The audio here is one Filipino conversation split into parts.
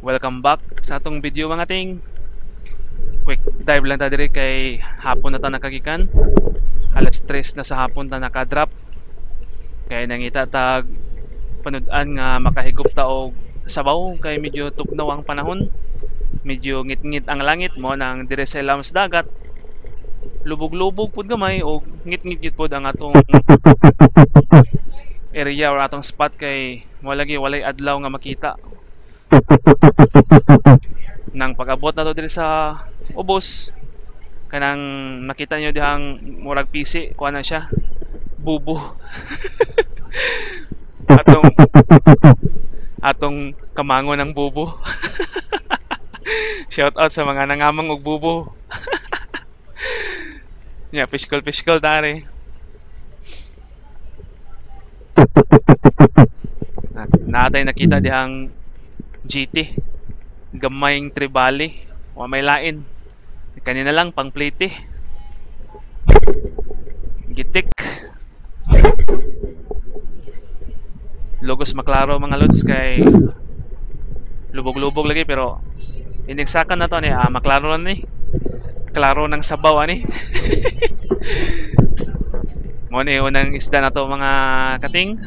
Welcome back sa atong video mga ting. Quick dive lang ta diri kay hapon na ta nakagikan. Alas 3 na sa hapon ta nakadrop. Kay nangita tag panud-an nga makahigop ta og sabaw kay medyo tugnaw ang panahon. Medyo ngit-ngit ang langit mo nang dire sa ilawom sa dagat. Lubog-lubog pud gamay og ngit-ngit pud ang atong area or atong spot kay walay adlaw nga makita. Nang pag-abot na to diri sa ubos kanang nakita nyo dihang murag pisi kuha na siya bubo atong kamango ng bubo. Shout out sa mga nangamang og bubo. Yeah, fishkol tare. Natay nakita dihang GT gamayng tribali wa may lain kanina lang pang plate gitik logos maklaro mga lods kay lubog-lubog lagi pero inigsakan na to ni maklaro lang ni klaro ng sabaw ani. Mo ni unang isda na to mga kating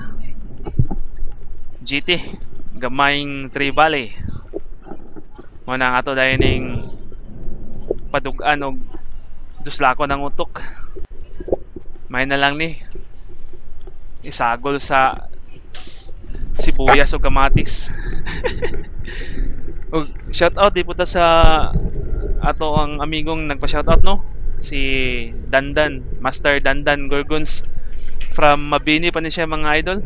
GT gamayng tribali mo nang ato dining padugan og duslako ng utok. May na lang ni isagol sa sibuyas o kamatis. Og shout out di puta sa ato ang amigong nagpa-shoutout no, si Dandan, Master Dandan Gorgons from Mabini pa ni siya mga idol.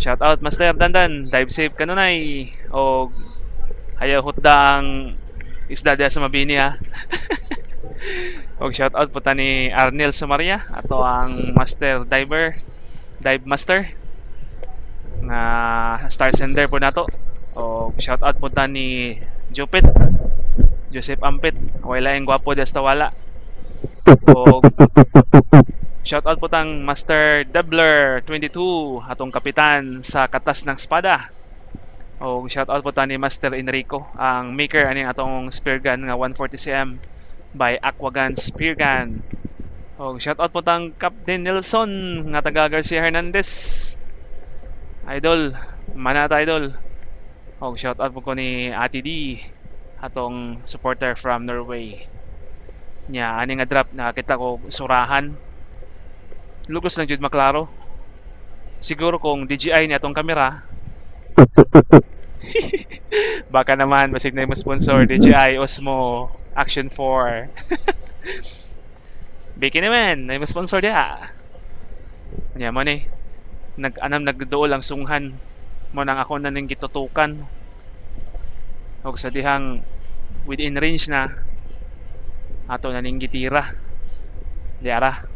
Shout out Master Dandan, dive safe kanunay og ayaw hutda ang isda diya sa Mabini ha. Og shout out po ta ni Arnel Sumaria ato ang master diver, dive master nga star sender po nato. Og shout out po ta ni Jupit Joseph Ampit, wala yung gwapo diya sa wala. Og shout out po tang Master Debler 22 atong kapitan sa Katas ng Espada. O shout out po ta ni Master Enrico ang maker aning atong spear gun nga 140cm by Aquagun Spear Gun. O shout out po tang Captain Nelson nga taga Garcia Hernandez. Idol, manata idol. O shout out po ko ni Ate D atong supporter from Norway. Nya ani nga drop nakita ko surahan. Lugos lang jud maklaro. Siguro kung DJI ni atong kamera baka naman masig na yung sponsor DJI Osmo Action 4. Biki naman na yung sponsor dia. Nya mo ni nagduol ang sunghan mo nang ako na ning gitutukan og sa dihang within range na ato na ning gitira diara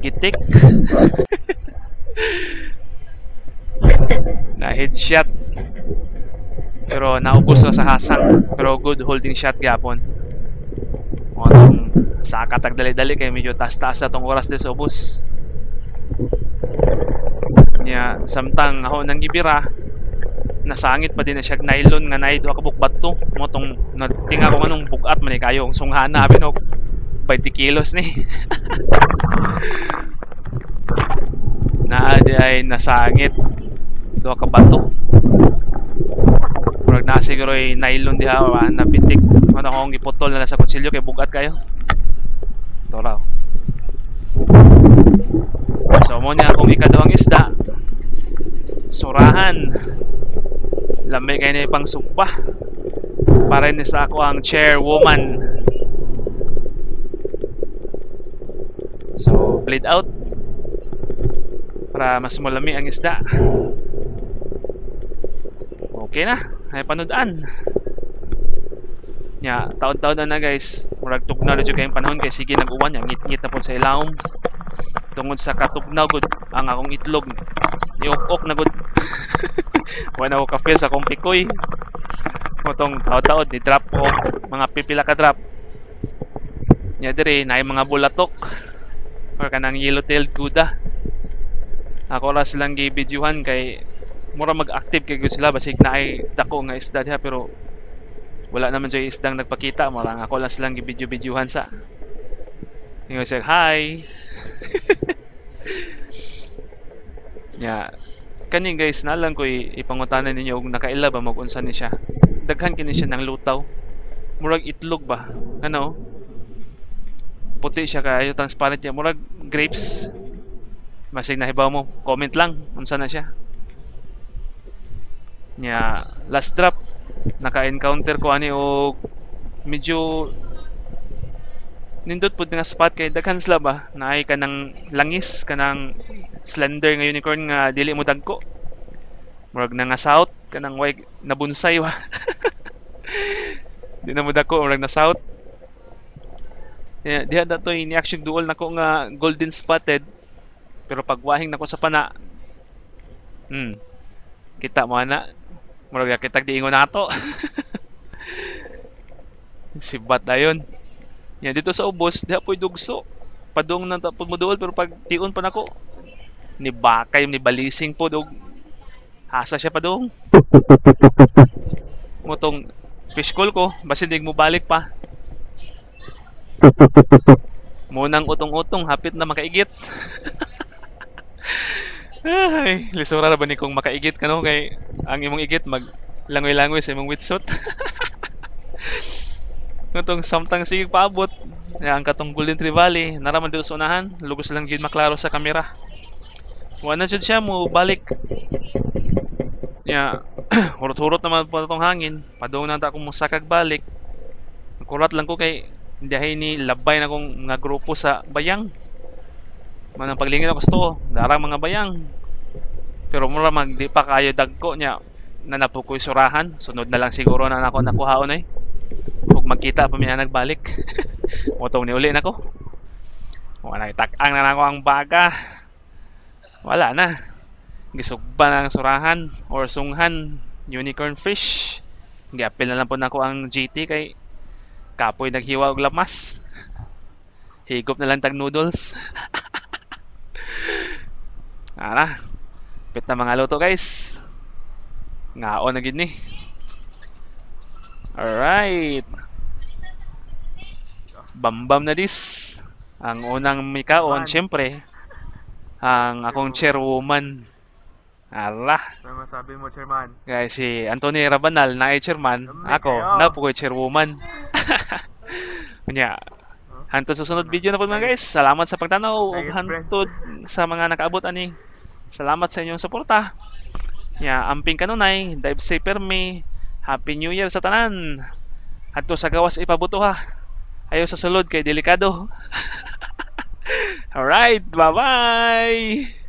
gitik. Na headshot pero naubos na sa hasang pero good holding shot gyapon. O tong sa katag dali-dali kay medyo taas-taas na tong oras din sa ubos nya samtang ako nang gibira nasangit pa din na siya nylon nga naid wa kabukbat to mo tong natinga ko anong bugat man kayo ang sunghana abi no 20 kilos ni. Naadi ay nasangit duha ka bato pero na siguro ay nylon diha napitik ano akong giputol na sa kutsilyo kay bugat kayo to raw. So mo niya akong ikaduhang isda surahan lamay kayo na ipang sukpa para ni sa ako ang chairwoman. So bleed out para mas malami ang isda. Okay na ay panudan nya taon-taon na guys murag tugnaw na jud kayong panahon kay sige nag-uwan yang ngit-ngit na po sa ilawom tungod sa katugnaw gud ang akong itlog niok-ok na gud. Wala ko ka-feel sa akong pikoy motong taod-taod ni drop ko mga pipila ka drop nya diri na mga bulatok or kanang yellow-tailed kuda. Ako ra silang gi-videohan kay mura mag-active kay gyud sila basig na ay dako nga isda diha pero wala naman jay isdang nagpakita, mura nga ako lang silang gibidyo-bidyuhan sa. Ingon siya, hi. Ya, kani guys, nalang ko ipangutanan ninyo og nakaila ba mag-unsa ni siya. Daghan kini siya ng lutaw. Murag itlog ba? Ano? Puti siya kayo, transparent siya. Murag grapes. Masig nahibaw mo, comment lang unsa na siya. Nya, last drop naka-encounter ko ani og medyo nindot pud nga spot kay daghan sila ba naay kanang langis kanang slender nga unicorn nga dili mo dagko. Murag na nga south kanang way nabunsay ba. Di na mo dako murag na south. Yeah, diha datoy ni action duol nako nga golden spotted pero pagwahing nako sa pana. Kita mo ana. Murag kitag diingon nato. Sibat dayon. Yan dito sa ubos, diha po'y dugso. Padung nang tapod mo duol pero pag tiun pa nako ni bakay ni balising po dog hasa siya padung. Motong fish call ko basin dig mo balik pa. Munang utong-utong hapit na makaigit. Ay, lisura na ba ni kung makaigit ka no kay ang imong igit mag langoy-langoy sa imong wetsuit. Ngatong samtang sige paabot ya ang katong Golden Trevally naraman dito sa unahan lugos lang gyud maklaro sa kamera. Wala jud siya mo balik. Ya, hurot-hurot naman po itong hangin. Padung na ta akong musakag balik. Kurat lang ko kay dihay ni labay na kong nga grupo sa bayang. Manang paglingin ako sa to, darang mga bayang. Pero mura magdi pa kayo dagko niya nanapo ko'y surahan. Sunod na lang siguro na ako nakuhaon ay. Kung magkita pa miya nagbalik. Motong ni uli na ko. Wala itak-ang na ako ang baga. Wala na. Gisugba na ang surahan or sunghan unicorn fish. Giapil na lang po na ako ang GT kay kapoy naghiwa og lamas. Higop na lang tag noodles. Ara. Pit na mga luto guys. Ngaon na gid ni. Alright. Bambam na dis. Ang unang mikaon, syempre, ang akong chairwoman. Ala. Ano masabi mo, Chairman? Guys, si Anthony Rabanal na chairman. Ako, na po ko chairwoman. Kanya, hantod sa sunod video na po mga guys. Salamat sa pagtanaw. Ug hantod sa mga nakaabot ani. Salamat sa inyong suporta. Ya, amping kanunay, dive safe permi. Happy New Year sa tanan. Adto sa gawas ipabuto ha. Ayo sa sulod kay delikado. Alright, bye-bye.